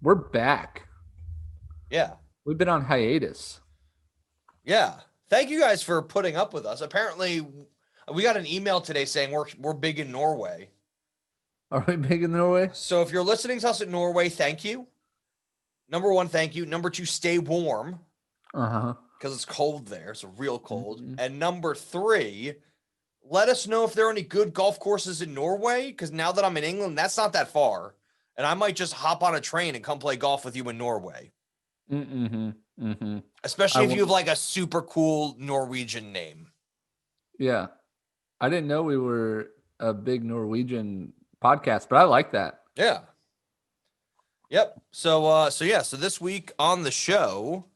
We're back. Yeah. We've been on hiatus. Yeah. Thank you guys for putting up with us. Apparently, we got an email today saying we're big in Norway. Are we big in Norway? So if you're listening to us in Norway, thank you. Number one, thank you. Number two, stay warm. Uh-huh. Because it's cold there. It's real cold. Mm-hmm. And number three, let us know if there are any good golf courses in Norway. Because now that I'm in England, that's not that far. And I might just hop on a train and come play golf with you in Norway. Mm-hmm. Mm-hmm. Especially if you have like a super cool Norwegian name. Yeah. I didn't know we were a big Norwegian podcast, but I like that. Yeah. Yep. So this week on the show,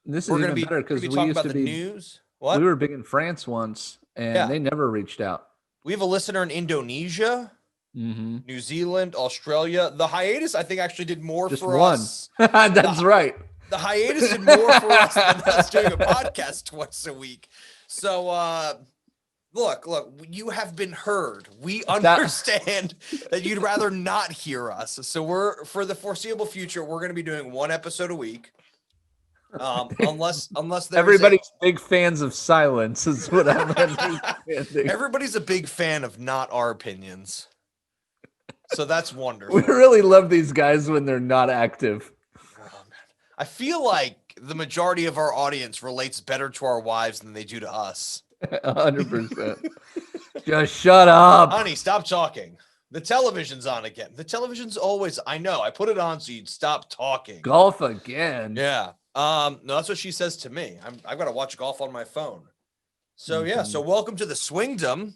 this is even better because we used to be news. What? We were big in France once, and they never reached out. We have a listener in Indonesia, New Zealand, Australia. The hiatus, I think, actually did more for us. That's right. The hiatus did more for us than us doing a podcast twice a week. So, look, you have been heard. We understand that you'd rather not hear us. So for the foreseeable future, we're going to be doing one episode a week. Unless everybody's big fans of silence is what I'm understanding. Everybody's a big fan of not our opinions. So that's wonderful. We really love these guys when they're not active. Oh, man. I feel like the majority of our audience relates better to our wives than they do to us. 100%. Just shut up. Honey, stop talking. The television's on again. The television's always, I know. I put it on so you'd stop talking. Golf again. Yeah. No, that's what she says to me. I've got to watch golf on my phone. So yeah, so welcome to the Swingdom.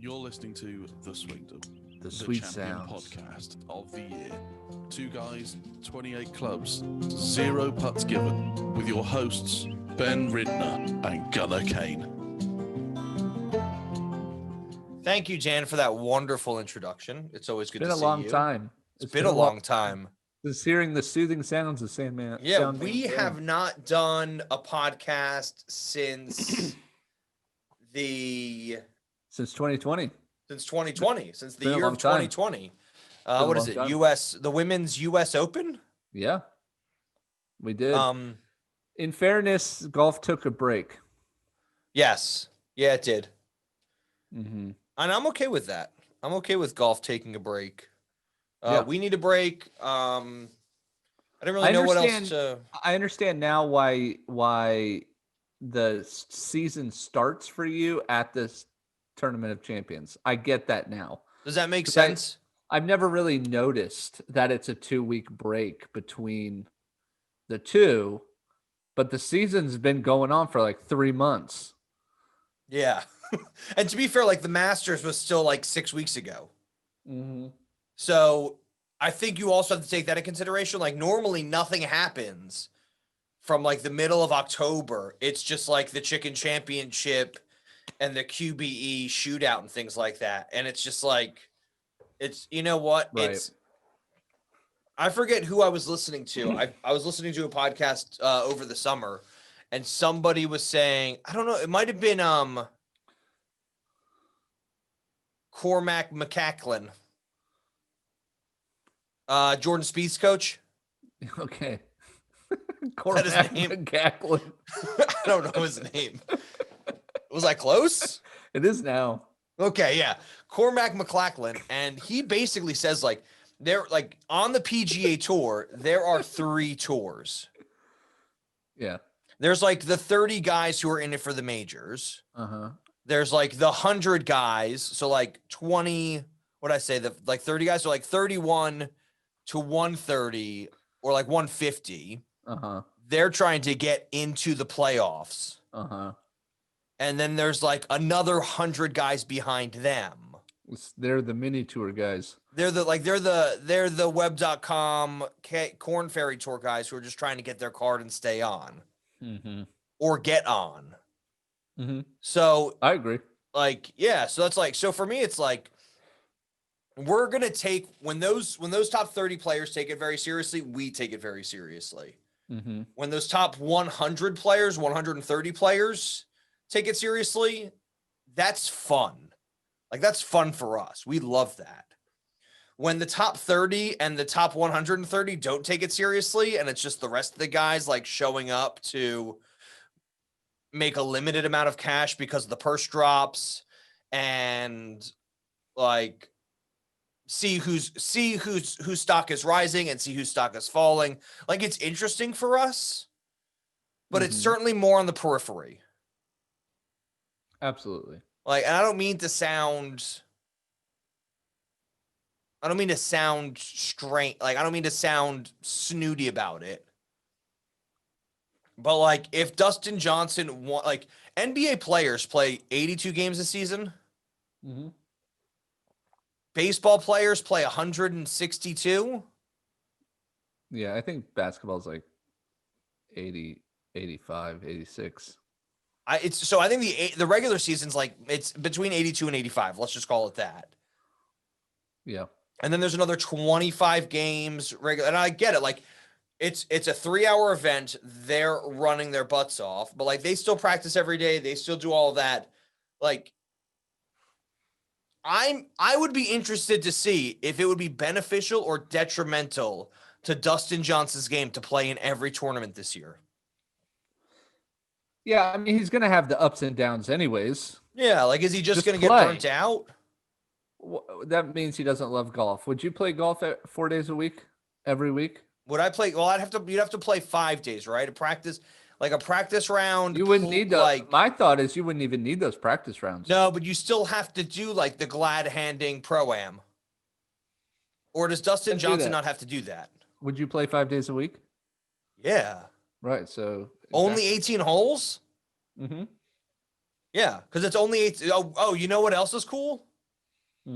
You're listening to the Swingdom, the sweet sound podcast of the year. 2 guys, 28 clubs, 0 putts given, with your hosts Ben Ridner and Gunnar Kane. Thank you, Jan, for that wonderful introduction. It's always good to see you. It's been a long time. It's been a long time. Just hearing the soothing sounds of Sandman. Yeah, we have not done a podcast since 2020. Since 2020. Since the year of 2020. What is it? The Women's US Open? Yeah. We did. In fairness, golf took a break. Yes. Yeah, it did. Mm-hmm. And I'm okay with that. I'm okay with golf taking a break. Yeah. We need a break. I didn't really know what else to. I understand now why the season starts for you at this Tournament of Champions. I get that now. Does that make sense? I've never really noticed that it's a 2-week break between the two, but the season's been going on for like 3 months. Yeah. And to be fair, like the Masters was still like 6 weeks ago. Mm-hmm. So I think you also have to take that into consideration. Like normally nothing happens from like the middle of October. It's just like the Chicken Championship and the QBE shootout and things like that. And it's just like, it's, you know what? Right. I forget who I was listening to. I was listening to a podcast over the summer and somebody was saying, I don't know, it might've been Cormac McCacklin. Jordan Spieth's coach. Okay. Cormac McCacklin. I don't know his name. Was I close? It is now. Okay, yeah. Cormac McCacklin, and he basically says like they're like on the PGA Tour, there are 3 tours. Yeah. There's like the 30 guys who are in it for the majors. Uh-huh. There's like the 100 guys, so like 20, what'd I say? The like 30 guys, so like 31 to 130 or like 150. Uh-huh. They're trying to get into the playoffs. Uh-huh. And then there's like another 100 guys behind them. They're the mini tour guys. They're the web.com Corn Ferry Tour guys who are just trying to get their card and stay on. Mm-hmm. Or get on. Mm-hmm. So I agree. Like, yeah, so that's like, so for me, it's like, we're going to take, when those top 30 players take it very seriously, we take it very seriously. Mm-hmm. When those top 100 players, 130 players take it seriously, that's fun. Like, that's fun for us. We love that. when the top 30 and the top 130 don't take it seriously, and it's just the rest of the guys like showing up to make a limited amount of cash because the purse drops and like see whose stock is rising and see whose stock is falling. Like, it's interesting for us, but it's certainly more on the periphery. Absolutely. Like, and I don't mean to sound strange. Like, I don't mean to sound snooty about it. But like, if Dustin Johnson like NBA players play 82 games a season, baseball players play 162. Yeah, I think basketball's like 80, 85, 86. I think the regular season's like it's between 82 and 85. Let's just call it that. Yeah. And then there's another 25 games regular, and I get it. Like, it's a 3-hour event. They're running their butts off, but like they still practice every day. They still do all that. Like, I would be interested to see if it would be beneficial or detrimental to Dustin Johnson's game to play in every tournament this year. Yeah, I mean, he's going to have the ups and downs anyways. Yeah, like, is he just going to get play. burnt out? That means he doesn't love golf. Would you play golf 4 days a week, every week? Would I play? Well, you'd have to play 5 days, right? A practice round. You wouldn't need those. My thought is you wouldn't even need those practice rounds. No, but you still have to do like the glad handing pro-am. Or does Dustin Johnson not have to do that? Would you play 5 days a week? Yeah. Right. So only 18 holes? Mm-hmm. Yeah, because it's only 18. Oh, you know what else is cool?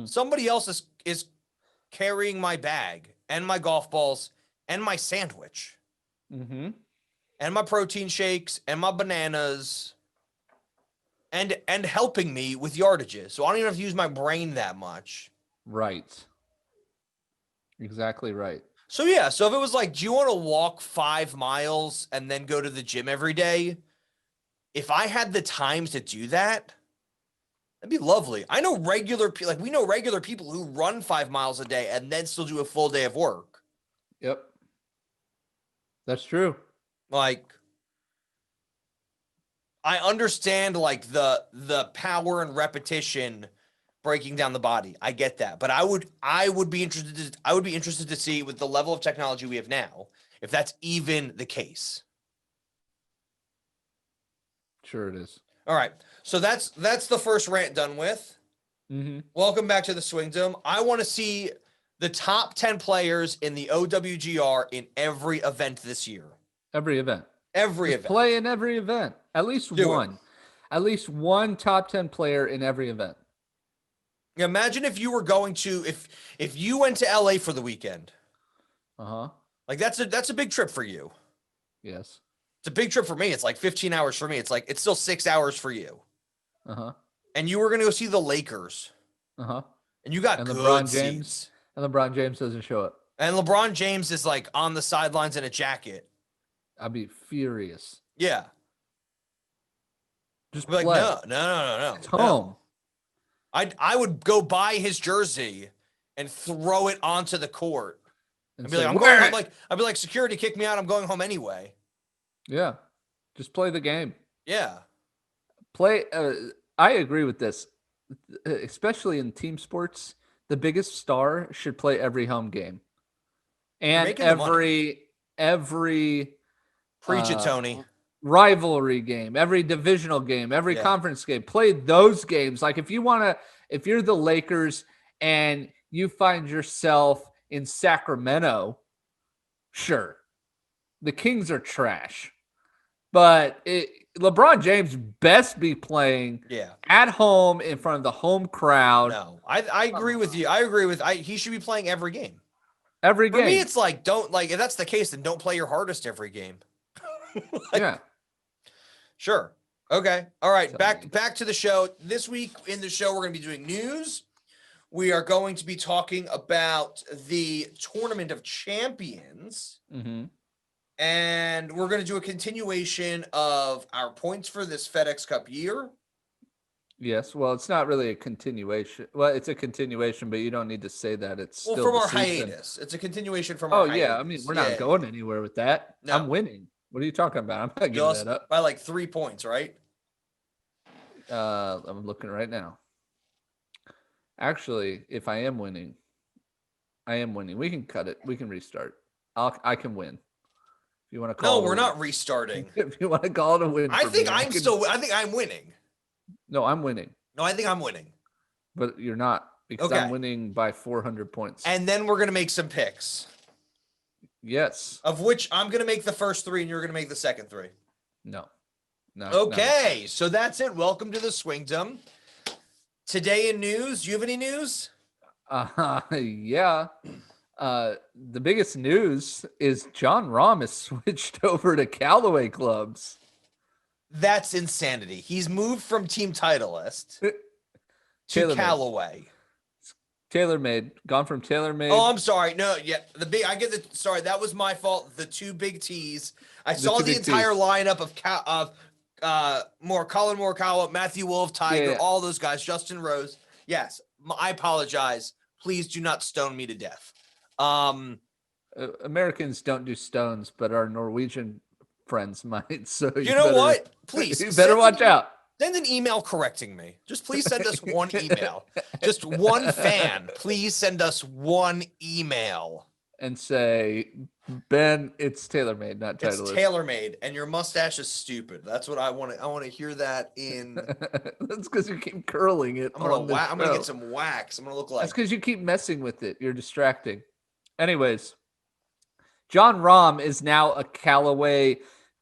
Somebody else is carrying my bag and my golf balls and my sandwich. And my protein shakes and my bananas and helping me with yardages. So I don't even have to use my brain that much. Right. Exactly right. So yeah, so if it was like, do you want to walk 5 miles and then go to the gym every day? If I had the time to do that, that'd be lovely. I know we know regular people who run 5 miles a day and then still do a full day of work. Yep. That's true. Like, I understand like the power and repetition breaking down the body. I get that. But I would be interested to see, with the level of technology we have now, if that's even the case. Sure it is. All right. So that's the first rant done with. Welcome back to the Swing Dome. I want to see the top 10 players in the OWGR in every event this year. Every event. Event. Play in every event. At least one. At least one top 10 player in every event. Imagine if you were going to if you went to LA for the weekend. Like, that's a big trip for you. Yes. It's a big trip for me. It's like 15 hours for me. It's like, it's still 6 hours for you. And you were going to go see the Lakers. And you got good LeBron seats. James. And LeBron James doesn't show up. And LeBron James is like on the sidelines in a jacket. I'd be furious. Yeah. Just be like, play. No. It's home. I would go buy his jersey and throw it onto the court. And I'd be like, I'd be like, security, kick me out. I'm going home anyway. Yeah. Just play the game. Yeah. Play. I agree with this, especially in team sports. The biggest star should play every home game, and every preach it, Tony. Rivalry game, every divisional game, every conference game. Play those games. Like, if you're the Lakers and you find yourself in Sacramento, sure, the Kings are trash, but LeBron James best be playing at home in front of the home crowd. No, I agree with you. He should be playing every game. Every game. For me, it's like, if that's the case, then don't play your hardest every game. Yeah. Sure. Okay. All right. Back to the show. This week in the show, we're going to be doing news. We are going to be talking about the Tournament of Champions. And we're going to do a continuation of our points for this FedEx Cup year. Yes. Well, it's not really a continuation. Well, it's a continuation, but you don't need to say that. It's still from the our season. hiatus. It's a continuation from Oh our hiatus. yeah. I mean, we're not going anywhere with that. No. I'm winning. What are you talking about? I'm not giving that up. By like 3 points, right? I'm looking right now. Actually, if I am winning, We can cut it. We can restart. I can win. If you want to call No, it we're a not win. restarting. If you want to call it a win, I think I think I'm winning. No, I'm winning. No, I think I'm winning. But you're not, because I'm winning by 400 points. And then we're gonna make some picks. Yes. Of which I'm gonna make the first 3 and you're gonna make the second 3. No. Okay, so that's it. Welcome to the Swingdom. Today in news, do you have any news? Yeah. The biggest news is John Rahm has switched over to Callaway clubs. That's insanity. He's moved from Team Titleist to Callaway. TaylorMade, gone from TaylorMade. Oh, I'm sorry. No, yeah, sorry, that was my fault. The 2 big T's. I saw the entire lineup of Colin Morikawa, Matthew Wolff, Tiger, all those guys, Justin Rose. Yes, I apologize. Please do not stone me to death. Americans don't do stones, but our Norwegian friends might. So you know what? Please, you better watch out. Send an email correcting me. Just please send us one email. Just one fan. Please send us one email. And say, Ben, it's TaylorMade, not Titleist. It's TaylorMade, and your mustache is stupid. That's what I want to. I want to hear that in. That's because you keep curling it. I'm gonna get some wax. I'm gonna look like. That's because you keep messing with it. You're distracting. Anyways, John Rahm is now a Callaway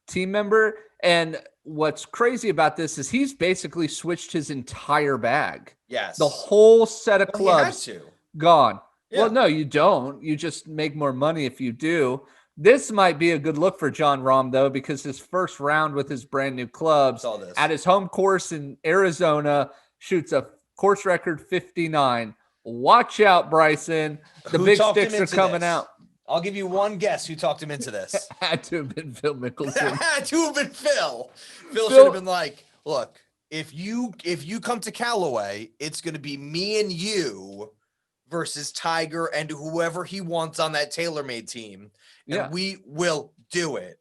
team member, and what's crazy about this is he's basically switched his entire bag. Yes. The whole set of clubs gone. Yeah. Well, no, you don't. You just make more money if you do. This might be a good look for John Rahm, though, because his first round with his brand new clubs at his home course in Arizona shoots a course record 59. Watch out, Bryson. The big sticks are coming out. I'll give you one guess who talked him into this. Had to have been Phil Mickelson. Had to have been Phil. Phil should have been like, look, if you come to Callaway, it's going to be me and you versus Tiger and whoever he wants on that TaylorMade team. And we will do it.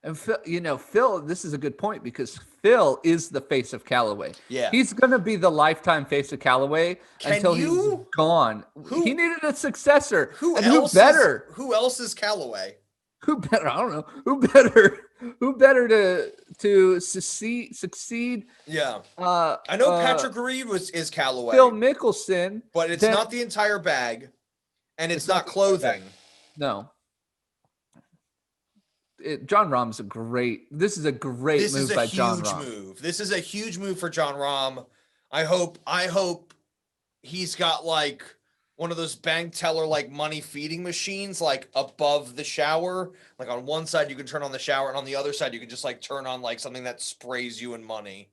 And Phil, this is a good point because Phil is the face of Callaway. Yeah. He's going to be the lifetime face of Callaway until he's gone. He needed a succeeder. Who better? Who else is Callaway? Who better? I don't know. Who better to succeed? Yeah. I know Patrick Reed is Callaway. Phil Mickelson. But it's not the entire bag. And it's not clothing. No. John Rahm's this is a great move by John Rahm. This is a huge move for John Rahm. I hope he's got like one of those bank teller like money feeding machines like above the shower. Like on one side you can turn on the shower and on the other side you can just like turn on like something that sprays you in money.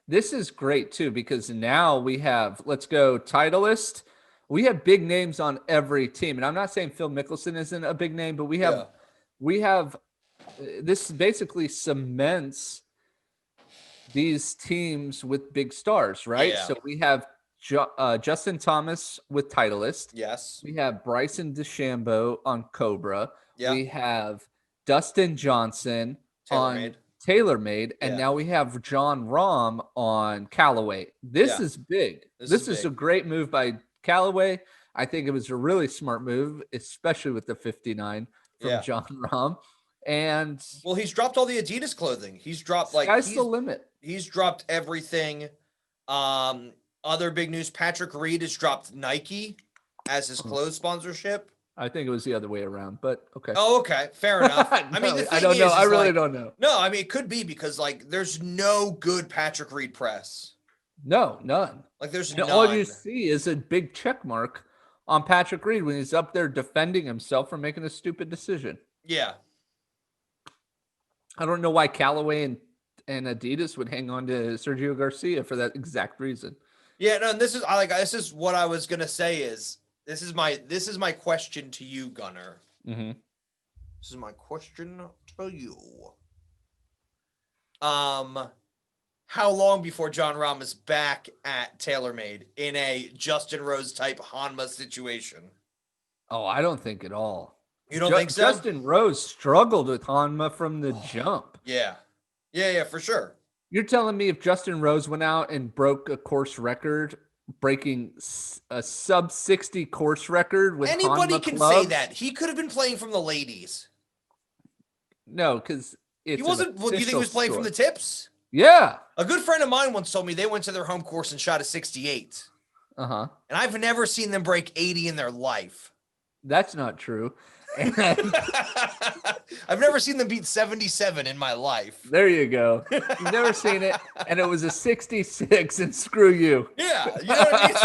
This is great too because now we have, let's go Titleist. We have big names on every team. And I'm not saying Phil Mickelson isn't a big name, but we have this basically cements these teams with big stars, right? Yeah. So we have Justin Thomas with Titleist. Yes. We have Bryson DeChambeau on Cobra. Yeah. We have Dustin Johnson on TaylorMade. And now we have John Rahm on Callaway. This is big. This is a great move by Callaway. I think it was a really smart move, especially with the 59 from John Rahm. And he's dropped all the Adidas clothing. He's dropped sky's the limit. He's dropped everything. Other big news: Patrick Reed has dropped Nike as his clothes sponsorship. I think it was the other way around, but okay. Oh, okay, fair enough. I mean, I don't know. I really don't know. No, I mean it could be because like there's no good Patrick Reed press. No, none. Like there's none. All you see is a big check mark on Patrick Reed when he's up there defending himself for making a stupid decision. Yeah. I don't know why Callaway and Adidas would hang on to Sergio Garcia for that exact reason. Yeah, no, and this is what I was gonna say is this is my question to you, Gunner. Mm-hmm. This is my question to you. how long before John Rahm is back at TaylorMade in a Justin Rose type Hanma situation? Oh, I don't think at all. You don't think so? Justin Rose struggled with Hanma from the jump. Yeah. Yeah, for sure. You're telling me if Justin Rose went out and broke a course record, breaking a sub 60 course record with Anybody Hanma can clubs, say that. He could have been playing from the ladies. No, because He wasn't. Well, do you think he was playing from the tips? Yeah. A good friend of mine once told me they went to their home course and shot a 68. Uh-huh. And I've never seen them break 80 in their life. That's not true. And I've never seen them beat 77 in my life. there you go. You've never seen it, and it was a 66, and screw you. Yeah, you know what I mean?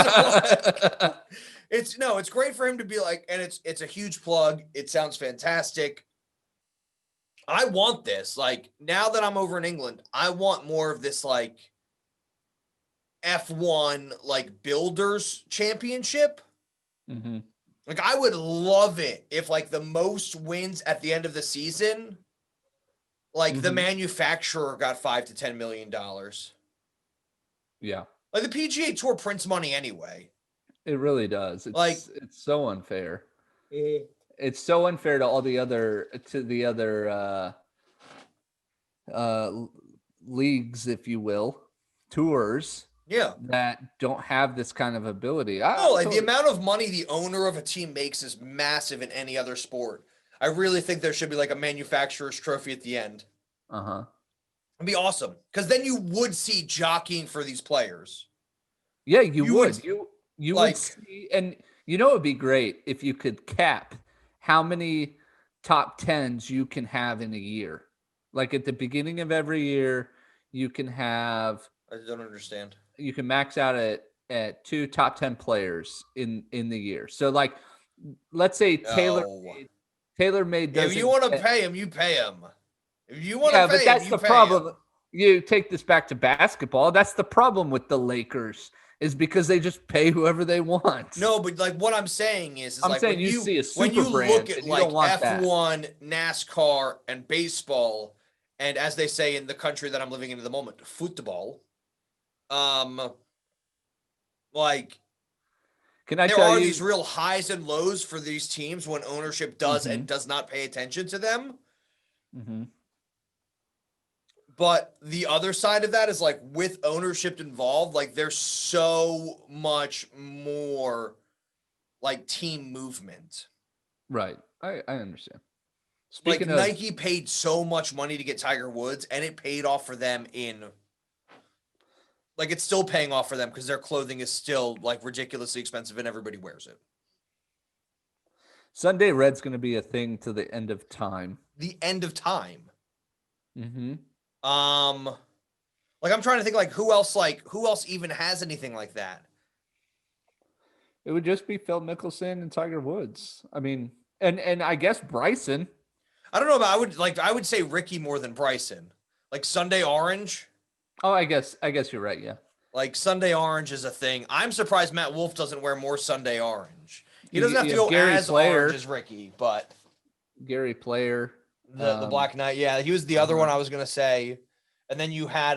So, like, it's great for him to be like, and it's a huge plug. It sounds fantastic. I want this. Like, now that I'm over in England, I want more of this, like, F1, like, builders championship. Mm-hmm. Like, I would love it if, like, the most wins at the end of the season, like, the manufacturer got $5 to $10 million. Yeah. Like, the PGA Tour prints money anyway. It really does. It's so unfair. It's so unfair to all the other leagues, if you will, tours. Yeah. That don't have this kind of ability. The amount of money the owner of a team makes is massive in any other sport. I really think there should be like a manufacturer's trophy at the end. Uh-huh. It'd be awesome. Because then you would see jockeying for these players. Yeah, you would. You like, would see, and you know it would be great if you could cap how many top 10s you can have in a year. Like at the beginning of every year, you can have. I don't understand. You can max out at 2 top 10 players in the year. So like, let's say TaylorMade doesn't. If you want to pay him, you pay him. If you want to pay him, but that's the problem. You take this back to basketball. That's the problem with the Lakers is because they just pay whoever they want. No, but like what I'm saying is I'm like saying when you see a super when you brand look at and you like don't want F1, NASCAR, and baseball, and as they say in the country that I'm living in at the moment, football. Like, can I there tell are you these real highs and lows for these teams when ownership does and does not pay attention to them. Mm-hmm. But the other side of that is like with ownership involved, like there's so much more like team movement. Right. I understand. Speaking of Nike paid so much money to get Tiger Woods, and it paid off for them like it's still paying off for them because their clothing is still like ridiculously expensive and everybody wears it. Sunday Red's going to be a thing to the end of time. The end of time. Mm-hmm. Like I'm trying to think like who else even has anything like that? It would just be Phil Mickelson and Tiger Woods. I mean, and I guess Bryson. I don't know, but I would say Ricky more than Bryson. Like Sunday Orange. Oh, I guess you're right. Yeah. Like Sunday Orange is a thing. I'm surprised Matt Wolf doesn't wear more Sunday Orange. He doesn't have to go as orange as Ricky, but Gary Player, the Black Knight. Yeah, he was the other one I was gonna say. And then you had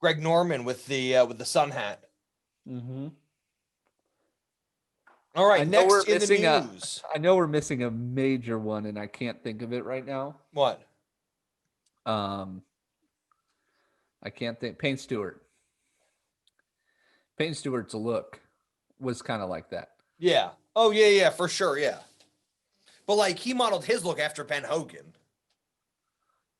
Greg Norman with the sun hat. Mm-hmm. All right, next in the news. I know we're missing a major one, and I can't think of it right now. What? I can't think. Payne Stewart. Payne Stewart's look was kind of like that. Yeah. Oh, yeah, for sure, yeah. But, like, he modeled his look after Ben Hogan.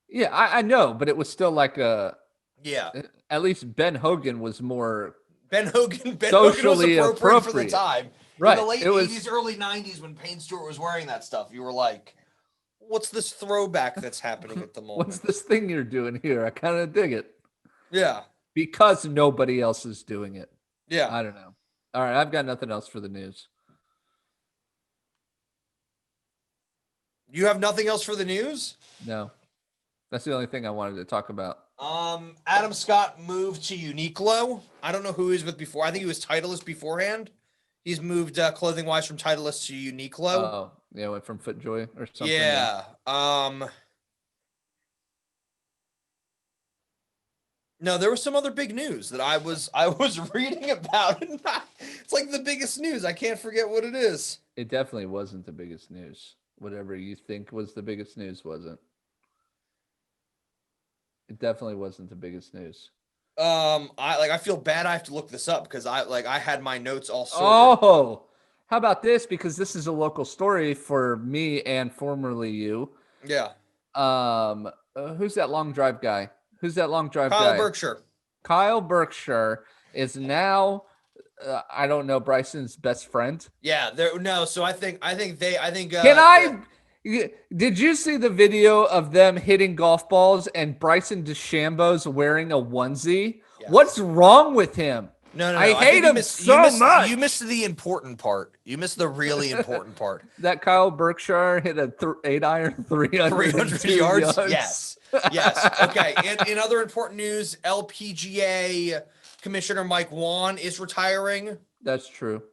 Yeah, I know, but it was still like a... Yeah. At least Ben Hogan was more... Ben Hogan socially was appropriate for the time. Right. In the late 80s, early 90s, when Payne Stewart was wearing that stuff, you were like, what's this throwback that's happening at the moment? What's this thing you're doing here? I kind of dig it. Yeah. Because nobody else is doing it. Yeah. I don't know. All right, I've got nothing else for the news. You have nothing else for the news? No. That's the only thing I wanted to talk about. Adam Scott moved to Uniqlo. I don't know who he was with before. I think he was Titleist beforehand. He's moved clothing-wise from Titleist to Uniqlo. Oh, yeah, went from FootJoy or something. Yeah. No, there was some other big news that I was reading about. And it's like the biggest news. I can't forget what it is. It definitely wasn't the biggest news. Whatever you think was the biggest news wasn't. It definitely wasn't the biggest news. I feel bad I have to look this up because I had my notes all sorted. Oh, how about this? Because this is a local story for me and formerly you. Yeah. Who's that long drive guy? Kyle Berkshire. Kyle Berkshire is now, I don't know, Bryson's best friend. Yeah. So I think. Did you see the video of them hitting golf balls and Bryson DeChambeau's wearing a onesie? Yes. What's wrong with him? No. I hate him so much. You missed the important part. You missed the really important part. That Kyle Berkshire hit a 8-iron 300 yards. Yes. Okay. In other important news, LPGA Commissioner Mike Wan is retiring. That's true.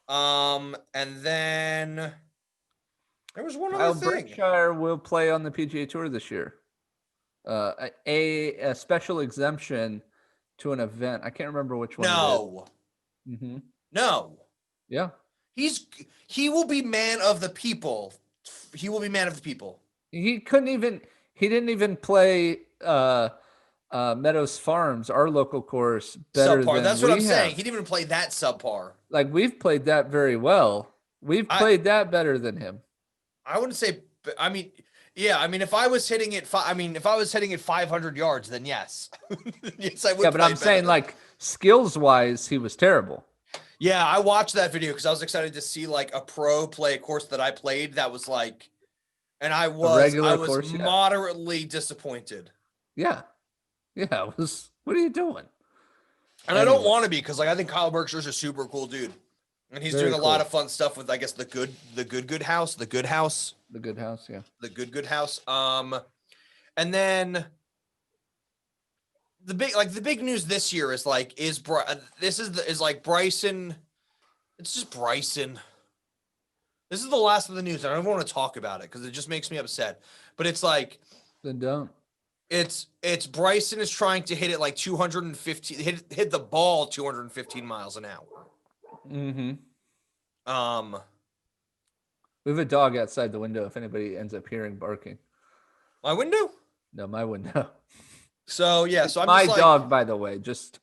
And then there was one other thing. Berkshire will play on the PGA Tour this year. A special exemption to an event. I can't remember which one. No. Mm-hmm. No. Yeah. He will be man of the people. He will be man of the people. He didn't even play Meadows Farms, our local course, better subpar. than That's what I'm saying. have. He didn't even play that subpar. Like, we've played that very well. We've played that better than him. I wouldn't say. I mean, yeah. I mean, if I was hitting it 500 yards, then yes, yes, I would. Yeah, but I'm saying, like, skills wise, he was terrible. Yeah, I watched that video because I was excited to see like a pro play a course that I played. That was like, and I was course, moderately disappointed. Yeah, it was. What are you doing? And I don't want to be because like I think Kyle Berkshire's a super cool dude. And he's doing a lot of fun stuff with, I guess, the good house. The good house, yeah. The good house. And then the big news this year is like Bryson. It's just Bryson. This is the last of the news. I don't want to talk about it because it just makes me upset. But it's like, then don't. It's Bryson is trying to hit it like 250. Hit the ball 215 miles an hour. Mm-hmm. We have a dog outside the window if anybody ends up hearing barking. My window? No, my window. So yeah, so I'm my just dog, by the way. Just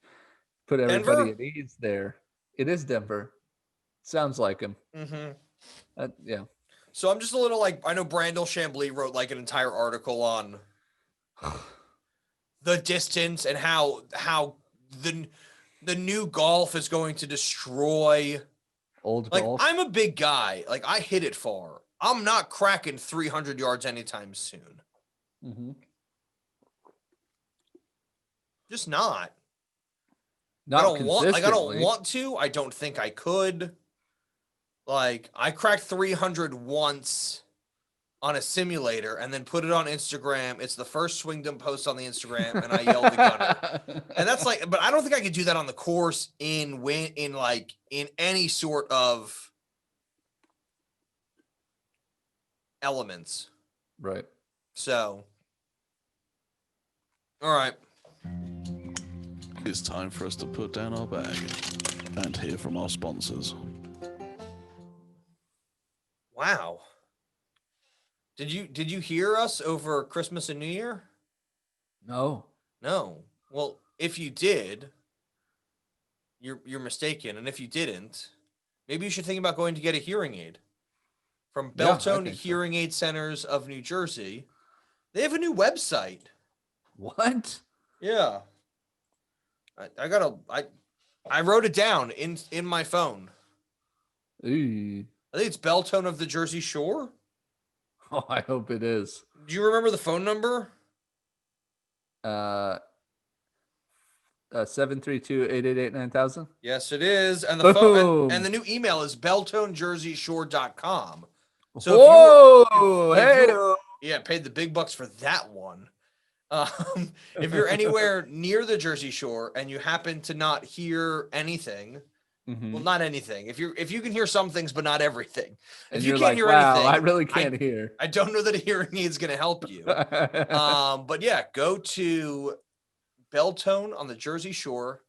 put everybody Denver? at ease there. It is Denver. Sounds like him. Mm-hmm. Yeah. So I'm just a little like, I know Brandel Chambly wrote like an entire article on the distance and how the new golf is going to destroy old like golf. I'm a big guy. Like I hit it far. I'm not cracking 300 yards anytime soon. Mm-hmm. Just not. I don't want to. I don't think I could. Like I cracked 300 once on a simulator and then put it on Instagram. It's the first Swingdom post on the Instagram, and I yelled the gunner. And that's like, but I don't think I could do that on the course in any sort of elements. Right. So, all right. It's time for us to put down our bag and hear from our sponsors. Wow. Did you hear us over Christmas and New Year? No. Well, if you did, you're mistaken. And if you didn't, maybe you should think about going to get a hearing aid from Beltone Hearing Aid Centers of New Jersey. They have a new website. What? Yeah. I wrote it down in my phone. Ooh. I think it's Beltone of the Jersey Shore. Oh, I hope it is. Do you remember the phone number? 732-888-9000. Yes, it is. And the phone and the new email is beltonejerseyshore.com. So paid the big bucks for that one. If you're anywhere near the Jersey Shore and you happen to not hear anything, well, not anything. If you can hear some things, but not everything. If you can't hear anything, I really can't hear. I don't know that a hearing aid is going to help you. But yeah, go to Beltone on the Jersey Shore.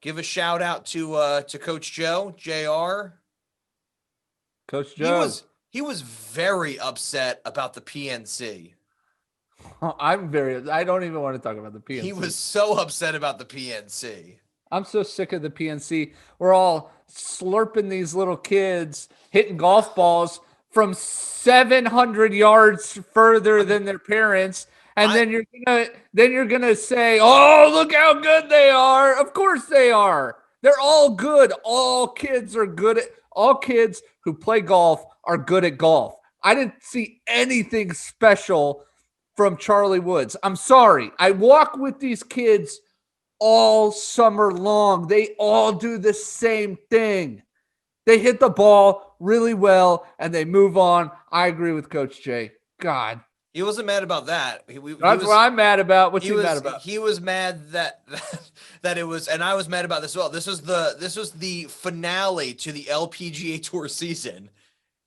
Give a shout out to Coach Joe, JR. Coach Joe. He was very upset about the PNC. I don't even want to talk about the PNC. He was so upset about the PNC. I'm so sick of the PNC. We're all slurping these little kids, hitting golf balls from 700 yards further than their parents. And then you're gonna say, "Oh, look how good they are." Of course they are. They're all good. All kids who play golf are good at golf. I didn't see anything special from Charlie Woods. I'm sorry. I walk with these kids all summer long. They all do the same thing. They hit the ball really well and they move on. I agree with Coach Jay. God. He wasn't mad about that. That's what I'm mad about. What's he mad about? He was mad that it was, and I was mad about this as well. This was the finale to the LPGA Tour season.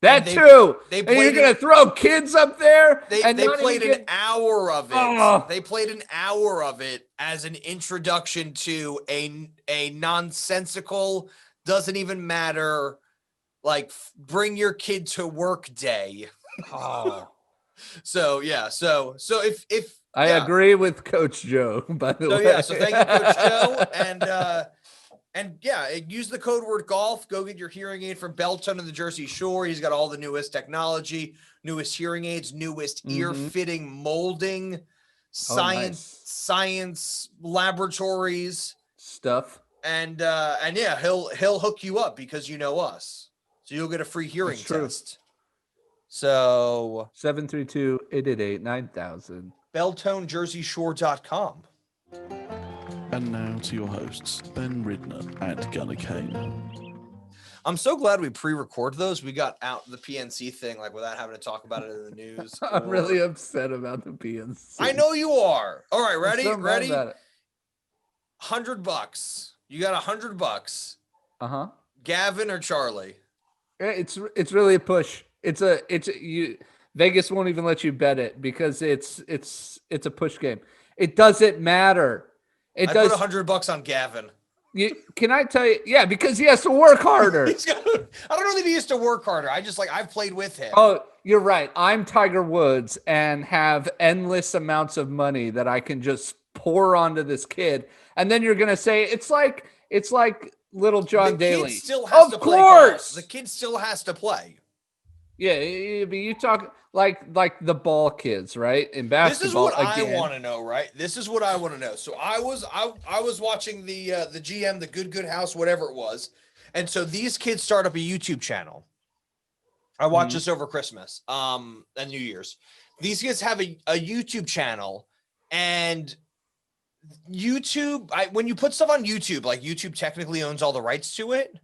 That and too. And you're gonna throw kids up there. They played an hour of it. Oh. They played an hour of it as an introduction to a nonsensical, doesn't even matter, like bring your kid to work day. Oh. So yeah, so if I agree with Coach Joe, by the way. So thank you, Coach Joe, and yeah, use the code word golf. Go get your hearing aid from Beltone on the Jersey Shore. He's got all the newest technology, newest hearing aids, newest ear fitting molding, science laboratories stuff, and yeah, he'll hook you up because you know us, so you'll get a free hearing test. So 732-888-9000. BeltoneJerseyShore.com. And now to your hosts, Ben Ridner and Gunnar Kane. I'm so glad we pre-record those. We got out the PNC thing like without having to talk about it in the news. I'm really upset about the PNC. I know you are. All right, ready? So ready? $100. You got $100. Uh-huh. Gavin or Charlie? It's really a push. Vegas won't even let you bet it because it's a push game. It doesn't matter. I put $100 on Gavin. Can I tell you? Yeah, because he has to work harder. I don't know that he has to work harder. I've played with him. Oh, you're right. I'm Tiger Woods and have endless amounts of money that I can just pour onto this kid. And then you're gonna say it's like little John Daly. Kid still has to play golf. The kid still has to play. Yeah, but you talk like the ball kids, right? In basketball. This is what I want to know, right? This is what I want to know. So I was watching the GM, the Good House, whatever it was, and so these kids start up a YouTube channel. I watched this over Christmas, and New Year's. These kids have a YouTube channel, and YouTube. When you put stuff on YouTube, like YouTube technically owns all the rights to it,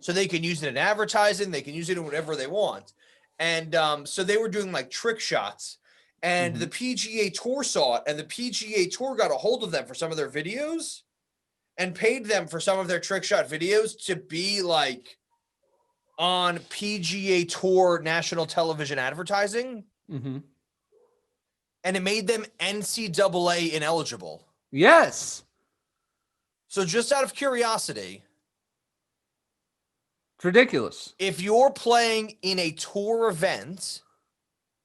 so they can use it in advertising. They can use it in whatever they want. And so they were doing like trick shots, and the PGA Tour saw it, and the PGA Tour got a hold of them for some of their videos and paid them for some of their trick shot videos to be like on PGA Tour national television advertising. And it made them NCAA ineligible. Yes. So just out of curiosity, it's ridiculous. If you're playing in a tour event,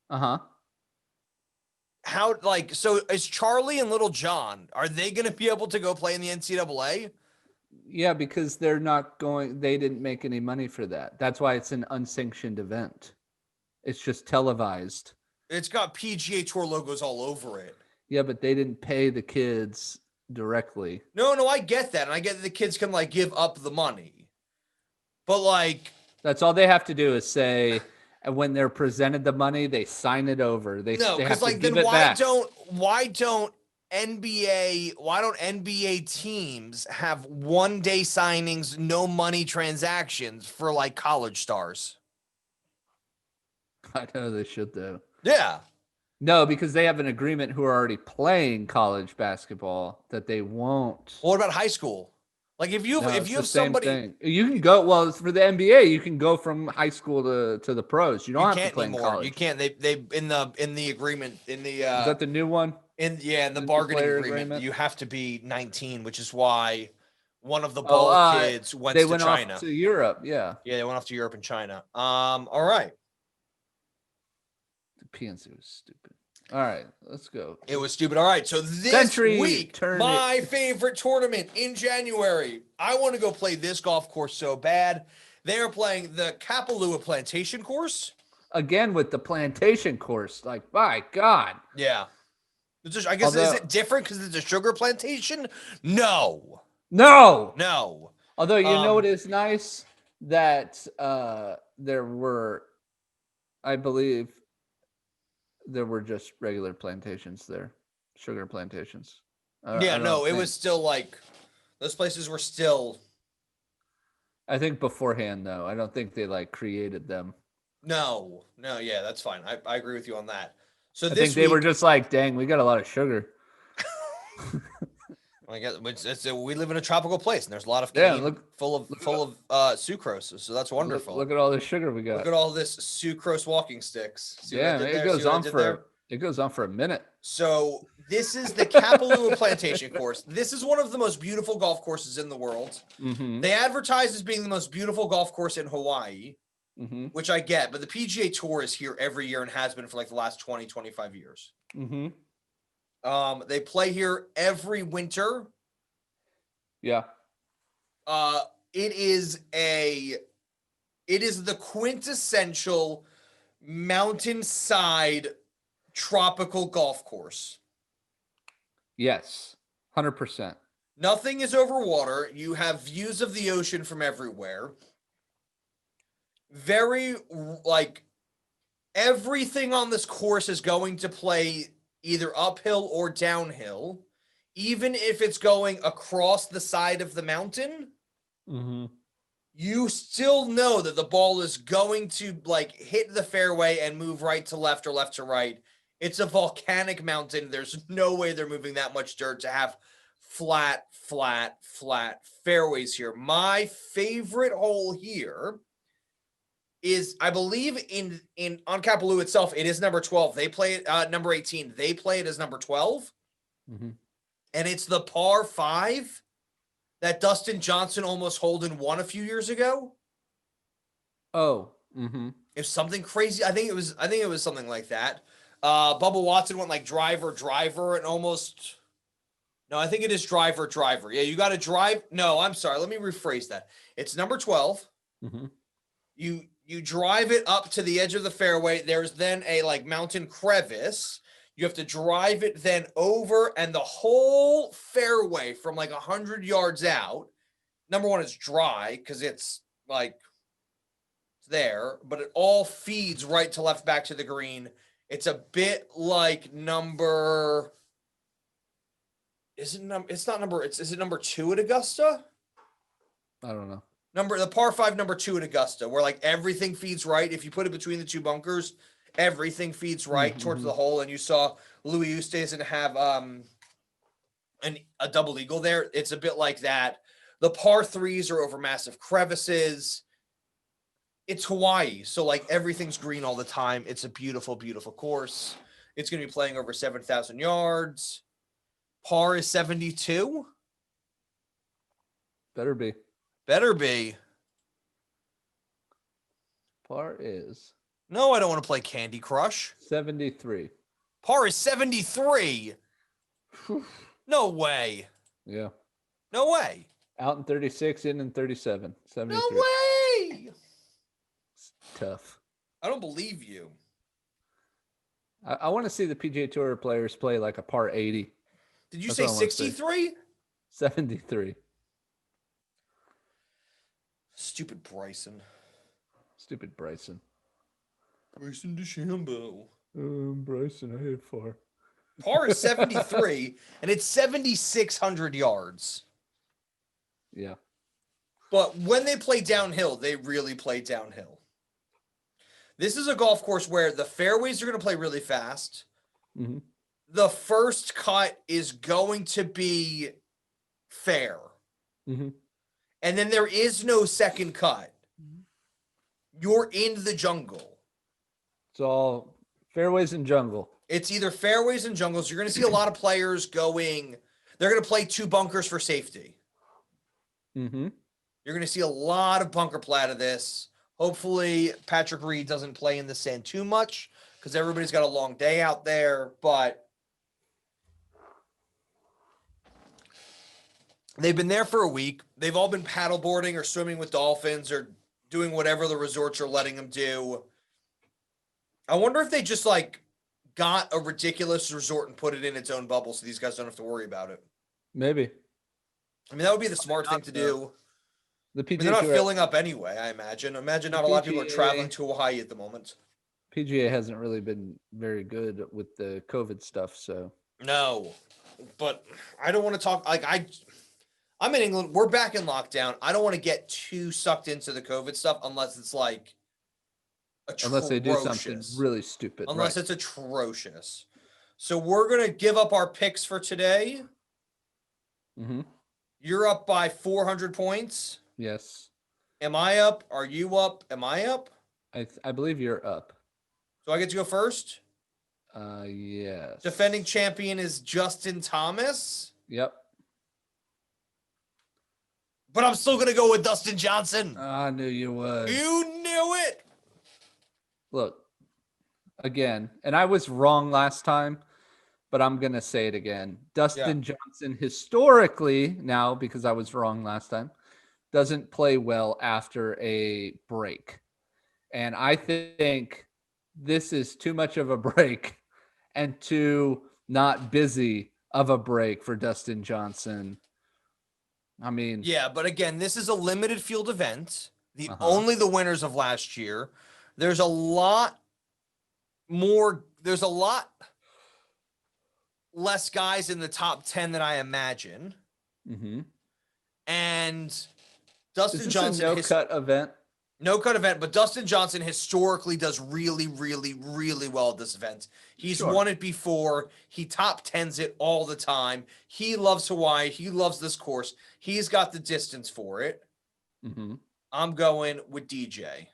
how so is Charlie and Little John, are they going to be able to go play in the NCAA? Yeah, because they didn't make any money for that. That's why it's an unsanctioned event. It's just televised. It's got PGA Tour logos all over it. Yeah, but they didn't pay the kids directly. No, I get that. And I get that the kids can give up the money. But that's all they have to do is say, and when they're presented the money, they sign it over. They have to give it back. Why don't NBA teams have 1 day signings, no money transactions for college stars? I know they should though. Yeah. No, because they have an agreement who are already playing college basketball that they won't. Well, what about high school? Like if you No, if it's you the have same somebody, thing. You can go. Well, it's for the NBA. You can go from high school to the pros. You don't you have to can't play in anymore. college. You can't. They in the agreement in the Is that the new one? in the the bargaining player agreement, agreement? you have to be 19, which is why one of the Oh, ball kids went they to went China. off to Europe. Yeah. Yeah, they went off to Europe and China. All right. The PNC was stupid. All right, let's go. It was stupid. All right. So this Century week, tournament. my favorite tournament in January. I want to go play this golf course so bad. They are playing the Kapalua Plantation Course. Again with the Plantation Course. Like, my God. Yeah. I guess, is it different because it's a sugar plantation? No. No. No. Although, you know what is nice? That there were, I believe, there were just regular plantations there. Sugar plantations. Yeah, no, it was still like, those places were still. I think beforehand, though. I don't think they, like, created them. No, yeah, that's fine. I agree with you on that. So I this think they were just like, dang, we got a lot of sugar. I guess we live in a tropical place, and there's a lot of Yeah, cane full of sucrose, so that's wonderful. Look at all this sugar we got. Look at all this sucrose walking sticks. See what I Yeah, did it there? goes See what I on did for there? it goes on for a minute. So this is the Kapalua Plantation Course. This is one of the most beautiful golf courses in the world. Mm-hmm. They advertise as being the most beautiful golf course in Hawaii, Mm-hmm. which I get, but the PGA Tour is here every year and has been for like the last 20, 25 years. Mm-hmm. They play here every winter. Yeah. It is the quintessential mountainside tropical golf course. Yes. 100%. Nothing is over water. You have views of the ocean from everywhere. Very, like, everything on this course is going to play either uphill or downhill. Even if it's going across the side of the mountain, you still know that the ball is going to, like, hit the fairway and move right to left or left to right. It's a volcanic mountain. There's no way they're moving that much dirt to have flat fairways here. My favorite hole here is, I believe, on Kapalua itself, it is number 12. They play it number 18. They play it as number 12. Mm-hmm. And it's the par 5 that Dustin Johnson almost holed and won a few years ago. Oh. Mm-hmm. It was something crazy. I think it was something like that. Bubba Watson went like driver, and almost. No, I think it is driver. Yeah, you got to drive. No, I'm sorry. Let me rephrase that. It's number 12. Mm-hmm. You drive it up to the edge of the fairway. There's then a like mountain crevice. You have to drive it then over, and the whole fairway from like 100 yards out. Number one, it's dry because it's like there, but it all feeds right to left back to the green. It's a bit like number. Is it number 2 at Augusta? I don't know. The par 5 number 2 at Augusta, where like everything feeds right. If you put it between the two bunkers, everything feeds right towards the hole. And you saw Louis Oosthuizen have a double eagle there. It's a bit like that. The par 3s are over massive crevices. It's Hawaii, so like everything's green all the time. It's a beautiful, beautiful course. It's going to be playing over 7,000 yards. Par is 72. Better be. Par is No, I don't want to play Candy Crush. 73. Par is 73. No way. Yeah. No way. Out in 36, in 37. 73. No way. It's tough. I don't believe you. I want to see the PGA Tour players play like a par 80. Did you That's say what I wanna see. 63? 73. Stupid Bryson. Stupid Bryson. Bryson DeChambeau. Bryson, I hit far. Par is 73, and it's 7,600 yards. Yeah. But when they play downhill, they really play downhill. This is a golf course where the fairways are going to play really fast. Mm-hmm. The first cut is going to be fair. Mm-hmm. And then there is no second cut. You're in the jungle. It's all fairways and jungle. It's either fairways and jungles. You're going to see a lot of players going. They're going to play 2 bunkers for safety. Mm-hmm. You're going to see a lot of bunker play out of this. Hopefully, Patrick Reed doesn't play in the sand too much because everybody's got a long day out there. But they've been there for a week. They've all been paddleboarding or swimming with dolphins or doing whatever the resorts are letting them do. I wonder if they just got a ridiculous resort and put it in its own bubble so these guys don't have to worry about it. Maybe. I mean, that would be the smart thing to do. The PGA They're not Tour- filling up anyway, I imagine. Imagine not a lot of people are PGA traveling to Hawaii at the moment. PGA hasn't really been very good with the COVID stuff, so. No, but I don't want to talk. I'm in England. We're back in lockdown. I don't want to get too sucked into the COVID stuff unless it's Unless they do something really stupid. Unless it's atrocious. So we're going to give up our picks for today. Mm-hmm. You're up by 400 points. Yes. Am I up? Are you up? Am I up? I believe you're up. So I get to go first? Yes. Defending champion is Justin Thomas. Yep. But I'm still going to go with Dustin Johnson. I knew you would. You knew it. Look, again, and I was wrong last time, but I'm going to say it again. Dustin Johnson, historically, now because I was wrong last time, doesn't play well after a break. And I think this is too much of a break and too not busy of a break for Dustin Johnson. I mean, yeah, but again, this is a limited field event. Only the winners of last year. There's a lot less guys in the top 10 than I imagine. Mm-hmm. And Dustin is this Johnson, a no-cut event? No cut event, but Dustin Johnson historically does really, really, really well at this event. He's won it before. He top 10s it all the time. He loves Hawaii. He loves this course. He's got the distance for it. Mm-hmm. I'm going with DJ.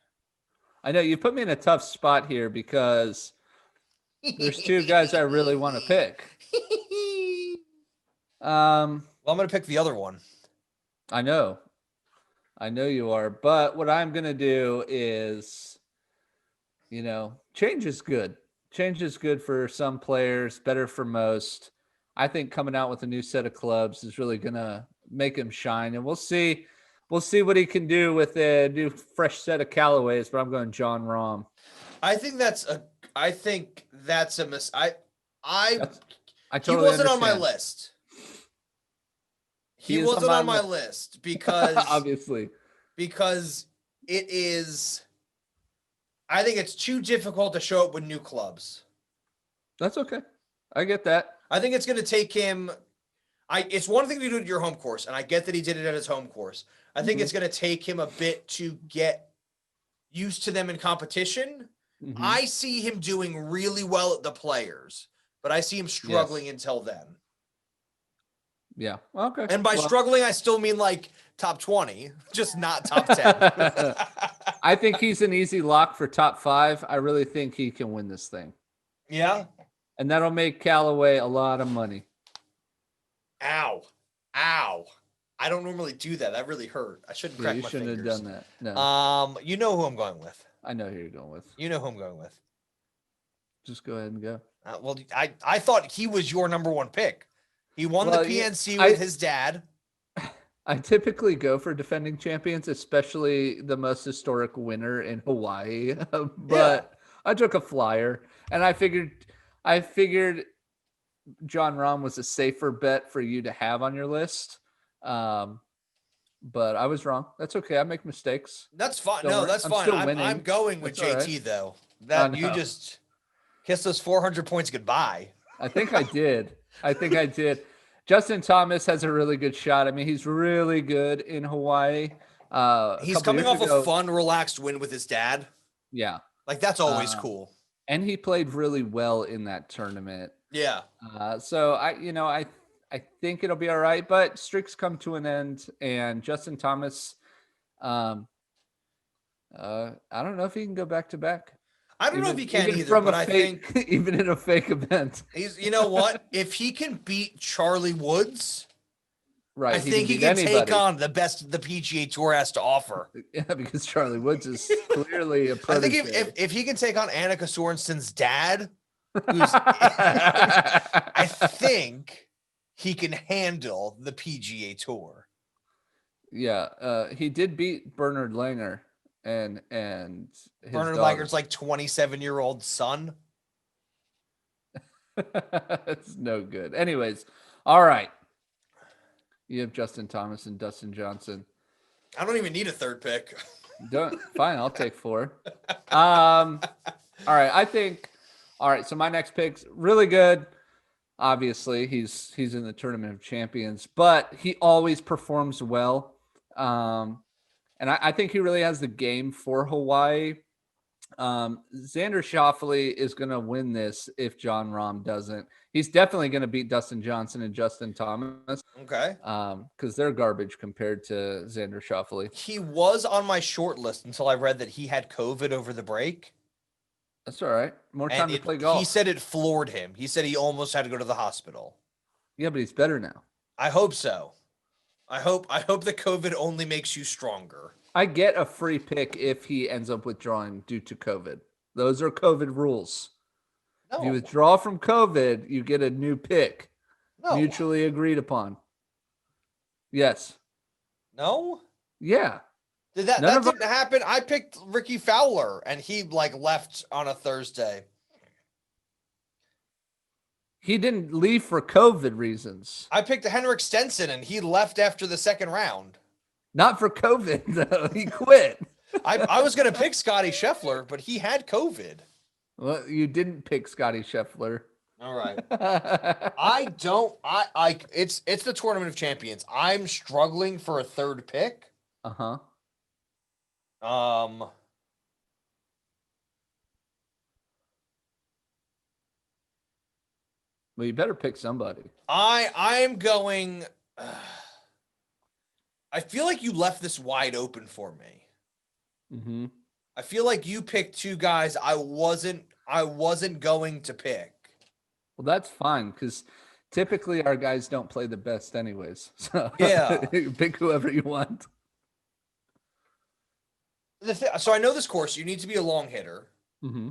I know you put me in a tough spot here because there's 2 guys I really want to pick. Well, I'm going to pick the other one. I know you are, but what I'm going to do is, change is good. Change is good for some players, better for most. I think coming out with a new set of clubs is really going to make him shine, and we'll see what he can do with a new fresh set of Callaways, but I'm going John Rahm. I think that's a miss. I totally he wasn't understand. on my list. He wasn't on my list because obviously because it is. I think it's too difficult to show up with new clubs. That's okay. I get that. I think it's going to take him. It's one thing to do it at your home course, and I get that he did it at his home course. I think it's going to take him a bit to get used to them in competition. Mm-hmm. I see him doing really well at the Players, but I see him struggling until then. Yeah. Okay. And by struggling, I still mean top 20, just not top 10. I think he's an easy lock for top 5. I really think he can win this thing. Yeah. And that'll make Callaway a lot of money. Ow. I don't normally do that. That really hurt. I shouldn't crack my fingers. You shouldn't have done that. No. You know who I'm going with. I know who you're going with. You know who I'm going with. Just go ahead and go. Well, I thought he was your number 1 pick. He won the PNC with his dad. I typically go for defending champions, especially the most historic winner in Hawaii. But I took a flyer, and I figured John Rahm was a safer bet for you to have on your list. But I was wrong. That's okay. I make mistakes. That's fine. That's fine. I'm going with JT right. Though. You just kiss those 400 points goodbye. I think I did. Justin Thomas has a really good shot. I mean, he's really good in Hawaii. He's coming off a fun, relaxed win with his dad. Yeah. That's always cool. And he played really well in that tournament. Yeah. So I I think it'll be all right, but streaks come to an end, and Justin Thomas, I don't know if he can go back to back. I don't know if he can even either, from but a I fake, think even in a fake event. you know what? If he can beat Charlie Woods, Right. I think he can anybody. take on the best the PGA Tour has to offer. Yeah, because Charlie Woods is clearly a I protege. think if he can take on Annika Sorensen's dad, who's I think he can handle the PGA Tour. Yeah, he did beat Bernard Langer and his Bernard daughter. Langer's like 27-year-old son. It's no good. Anyways, all right. You have Justin Thomas and Dustin Johnson. I don't even need a third pick. Fine, I'll take 4. All right, I think. All right, so my next pick's really good. Obviously, he's in the Tournament of Champions, but he always performs well. And I think he really has the game for Hawaii. Xander Schauffele is going to win this if John Rahm doesn't. He's definitely going to beat Dustin Johnson and Justin Thomas. Okay. Because they're garbage compared to Xander Schauffele. He was on my short list until I read that he had COVID over the break. That's all right. More time to play golf. He said it floored him. He said he almost had to go to the hospital. Yeah, but he's better now. I hope so. I hope that COVID only makes you stronger. I get a free pick if he ends up withdrawing due to COVID. Those are COVID rules. No. If you withdraw from COVID, you get a new pick. No. Mutually agreed upon. Yes. No? Yeah. That didn't happen? I picked Ricky Fowler, and he left on a Thursday. He didn't leave for COVID reasons. I picked Henrik Stenson, and he left after the second round. Not for COVID, though. He quit. I was going to pick Scotty Scheffler, but he had COVID. Well, you didn't pick Scotty Scheffler. All right. It's the Tournament of Champions. I'm struggling for a third pick. Uh-huh. Well, you better pick somebody. I'm going. I feel like you left this wide open for me. Mm-hmm. I feel like you picked 2 guys I wasn't going to pick. Well, that's fine because typically our guys don't play the best anyways. So yeah, pick whoever you want. So I know this course. You need to be a long hitter. Mm-hmm.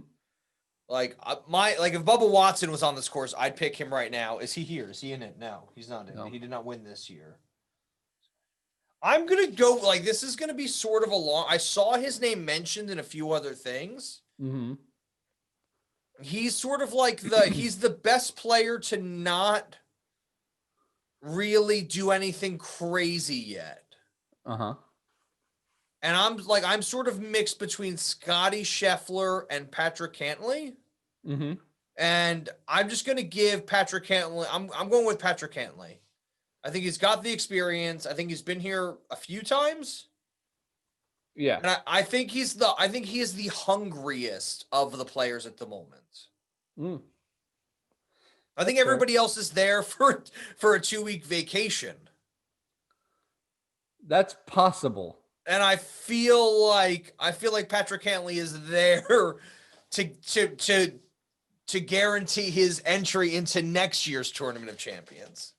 If Bubba Watson was on this course, I'd pick him right now. Is he here? Is he in it? No, he's not in it. He did not win this year. I'm going to go, this is going to be sort of a long... I saw his name mentioned in a few other things. Mm-hmm. He's sort of he's the best player to not really do anything crazy yet. Uh-huh. And I'm sort of mixed between Scotty Scheffler and Patrick Cantlay. Mm-hmm. And I'm just going to give Patrick Cantlay... I'm going with Patrick Cantlay. I think he's got the experience. I think he's been here a few times. Yeah. And I think he is the hungriest of the players at the moment. Mm. I think everybody else is there for a 2-week vacation. That's possible. And I feel like Patrick Cantlay is there to guarantee his entry into next year's Tournament of Champions.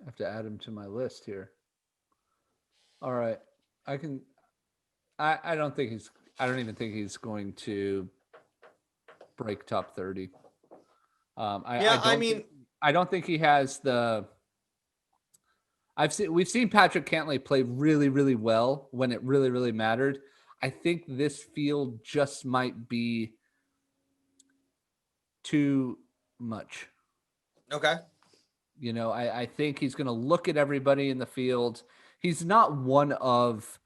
I have to add him to my list here. All right. I don't even think he's going to break top 30. I don't think he has the. We've seen Patrick Cantlay play really, really well when it really, really mattered. I think this field just might be too much. Okay. I think he's going to look at everybody in the field. He's not one of.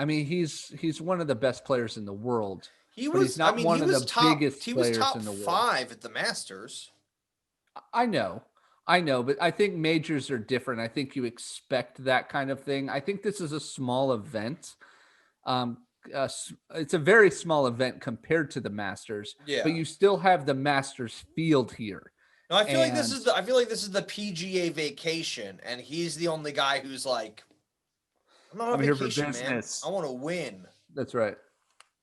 He's one of the best players in the world. He's not one of the biggest players in the world. He was top 5 at the Masters. I know, but I think majors are different. I think you expect that kind of thing. I think this is a small event. It's a very small event compared to the Masters. Yeah. But you still have the Masters field here. No, I feel like this is the PGA vacation, and he's the only guy who's like, I'm not on here for vacation, man. business. I want to win. That's right.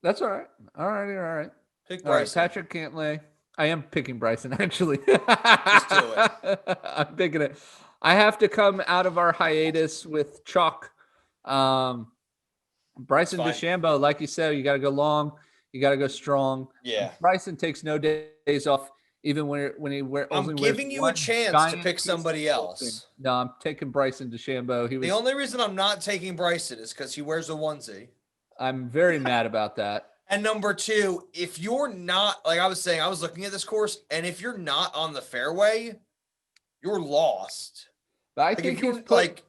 That's all right. All right. Pick All right, Bryson. Patrick Cantlay. I am picking Bryson, actually. Just do it. I'm picking it. I have to come out of our hiatus with chalk. Bryson Fine. DeChambeau, like you said, you got to go long. You got to go strong. Yeah. Bryson takes no days off, even when he I'm giving you a chance to pick somebody else. No, I'm taking Bryson DeChambeau. The only reason I'm not taking Bryson is because he wears a onesie. I'm very mad about that. And number two, if you're not, like I was saying, I was looking at this course, and if you're not on the fairway, you're lost. But I Like, think if you're he's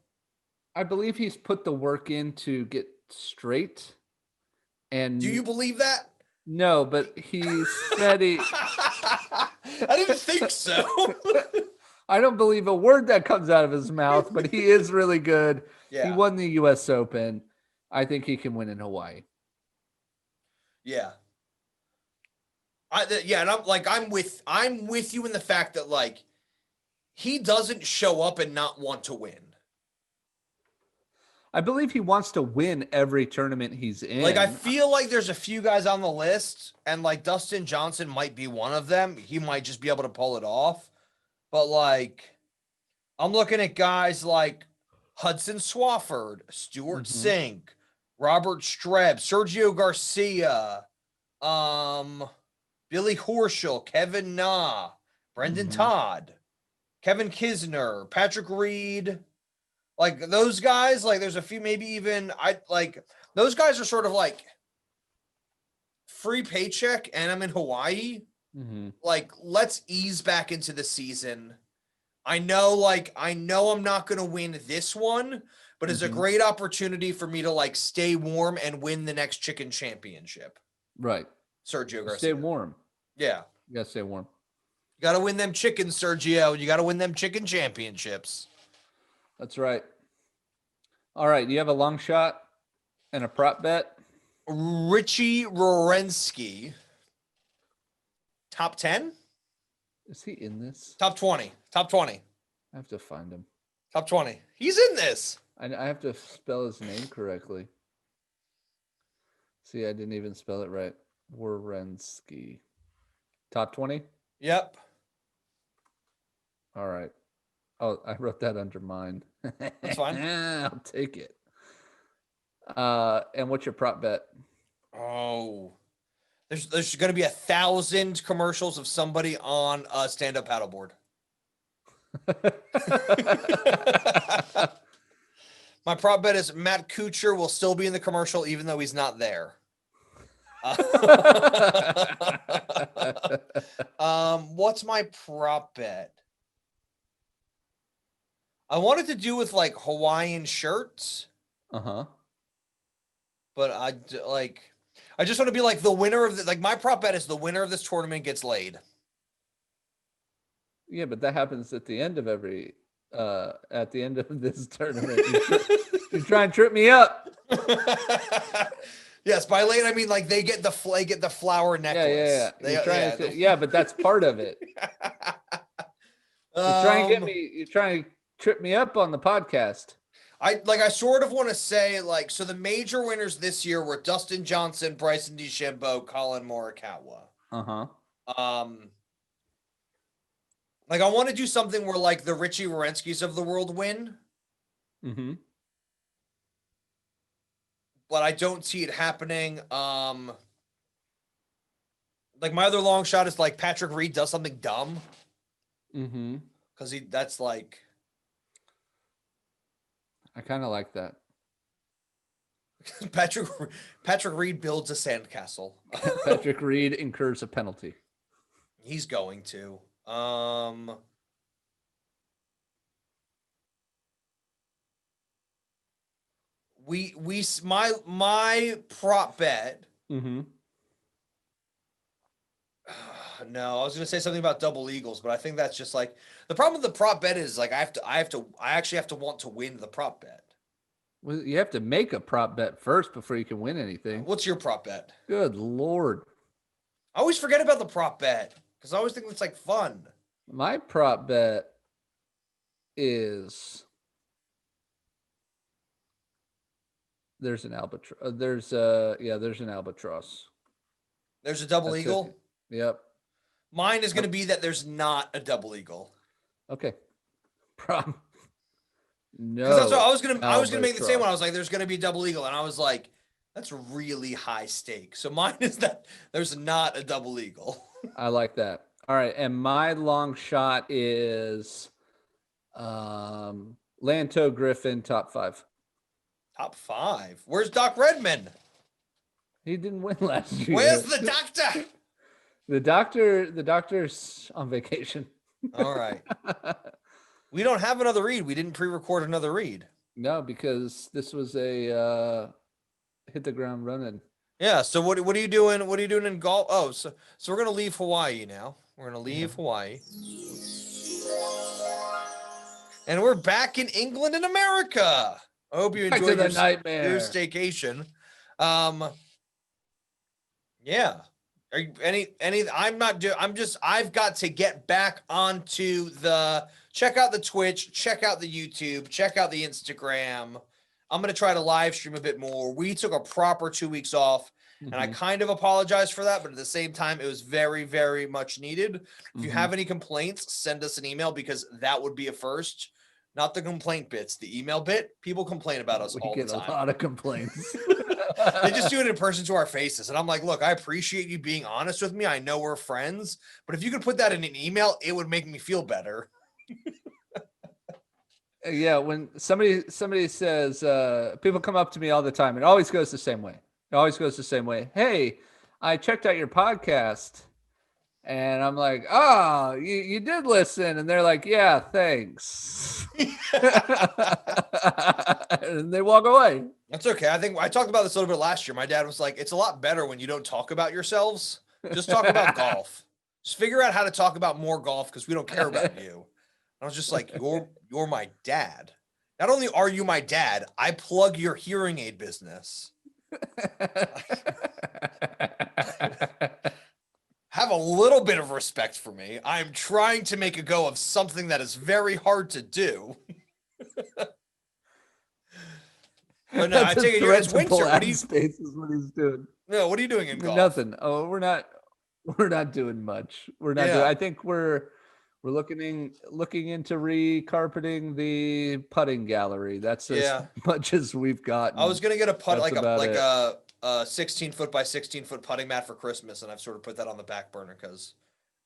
I believe he's put the work in to get straight. And do you believe that? No, but he said he. I didn't think so. I don't believe a word that comes out of his mouth, but he is really good. Yeah. He won the U.S. Open. I think he can win in Hawaii. Yeah. And I'm with you in the fact that like he doesn't show up and not want to win. I believe he wants to win every tournament he's in. Like I feel like there's a few guys on the list, and like Dustin Johnson might be one of them. He might just be able to pull it off. But like I'm looking at guys like Hudson Swafford, Stuart Sink, Robert Streb, Sergio Garcia, Billy Horschel, Kevin Na, Brendan Todd, Kevin Kisner, Patrick Reed. Like those guys, like there's a few, maybe even those guys are sort of like free paycheck and I'm in Hawaii. Like, let's ease back into the season. I know I'm not going to win this one, but it's a great opportunity for me to like stay warm and win the next chicken championship. Right. Sergio Garcia. Stay warm. Yeah. You got to stay warm. You got to win them chickens, Sergio. You got to win them chicken championships. That's right. All right. You have a long shot and a prop bet? Richie Rorensky. Top 10? Is he in this? Top 20. Top 20. I have to find him. Top 20. He's in this. I have to spell his name correctly. See, I didn't even spell it right. Wierenski. Top 20? Yep. All right. Oh, I wrote that under mine. That's fine. I'll take it. And what's your prop bet? Oh. There's going to be 1,000 commercials of somebody on a stand-up paddleboard. My prop bet is Matt Kuchar will still be in the commercial even though he's not there. What's my prop bet? I wanted to do with like Hawaiian shirts. But I just want to be like the winner of my prop bet is the winner of this tournament gets laid. Yeah, but that happens at the end of every at the end of this tournament. You try and trip me up. Yes, by late I mean like they get the flower necklace. Yeah, but that's part of it. You try and trip me up on the podcast. I sort of want to say so the major winners this year were Dustin Johnson, Bryson DeChambeau, Colin Morikawa. I want to do something where like the Richie Werenskis of the world win. But I don't see it happening. My other long shot is like Patrick Reed does something dumb. Because that's like. I kind of like that. Patrick Reed builds a sandcastle. Patrick Reed incurs a penalty. He's going to. My prop bet. No, I was going to say something about double eagles, but I think that's just like the problem with the prop bet is like I actually have to want to win the prop bet. Well, you have to make a prop bet first before you can win anything. What's your prop bet? Good Lord. I always forget about the prop bet because I always think it's like fun. My prop bet is there's an albatross. There's an albatross. There's a double That's eagle. 50. Yep. Mine is going to be that there's not a double eagle. Okay. Prop. No. Because that's what I was gonna make the same one. I albatross. was like, there's gonna be double eagle, and I was like, that's really high stake. So mine is that there's not a double eagle. I like that. All right, and my long shot is Lanto Griffin top 5. Top 5. Where's Doc Redman? He didn't win last year. Where's the doctor? The doctor's on vacation. All right. We don't have another read. We didn't pre-record another read. No, because this was a hit the ground running. Yeah. So what are you doing? What are you doing in golf? Oh, so we're gonna leave Hawaii now. We're gonna leave Hawaii, and we're back in England and America. I hope you Back to enjoyed the your nightmare. staycation. Yeah. Are you I've got to get back onto check out the Twitch, check out the YouTube, check out the Instagram. I'm going to try to live stream a bit more. We took a proper 2 weeks off, and I kind of apologize for that, but at the same time, it was very, very much needed. If you have any complaints, send us an email, because that would be a first. Not the complaint bits, the email bit. People complain about us all the We time. get a lot of complaints. They just do it in person to our faces. And I'm like, look, I appreciate you being honest with me. I know we're friends, but if you could put that in an email, it would make me feel better. Yeah, when somebody says, people come up to me all the time, it always goes the same way. Hey, I checked out your podcast. And I'm like, oh, you did listen. And they're like, yeah, thanks. And they walk away. That's okay. I think I talked about this a little bit last year. My dad was like, it's a lot better when you don't talk about yourselves. Just talk about golf. Just figure out how to talk about more golf, because we don't care about you. I was just like, you're my dad. Not only are you my dad, I plug your hearing aid business. Have a little bit of respect for me. I'm trying to make a go of something that is very hard to do. But no, I take it it's winter. What are you? Space is what he's doing. No, what are you doing in golf? Nothing. Oh, we're not doing much. We're not doing. I think we're looking into recarpeting the putting gallery. That's as much as we've got. I was gonna get a putt a 16-foot by 16-foot putting mat for Christmas, and I've sort of put that on the back burner because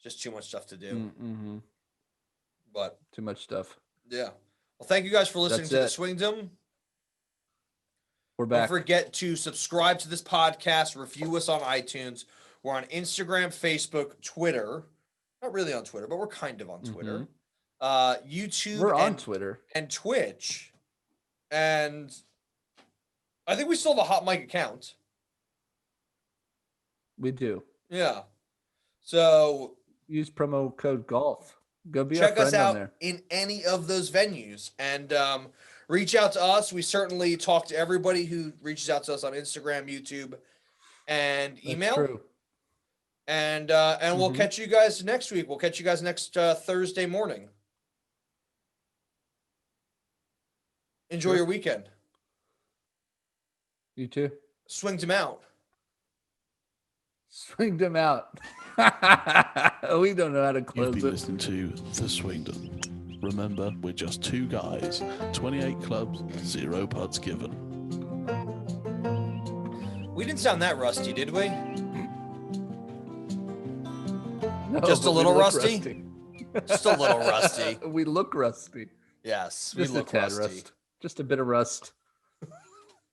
just too much stuff to do. Mm-hmm. But too much stuff. Yeah. Well, thank you guys for listening to the Swingdom. We're back. Don't forget to subscribe to this podcast, review us on iTunes. We're on Instagram, Facebook, Twitter. Not really on Twitter, but we're kind of on Twitter. YouTube. We're on Twitter. And Twitch. And I think we still have a Hot Mic account. We do. Yeah. So use promo code GOLF. Go be check us out on there. in any of those venues, and reach out to us. We certainly talk to everybody who reaches out to us on Instagram, YouTube, and email. That's true. And we'll catch you guys next week. We'll catch you guys next Thursday morning. Enjoy your weekend. You too. Swing them out. Swing them out. We don't know how to close You've been it. listening to The Swingdom. Remember, we're just two guys, 28 clubs, 0 putts given. We didn't sound that rusty, did we? No, Just a but we little look rusty? Just a little rusty. We look rusty. Yes, Just we look a tad rusty. rust. Just a bit of rust.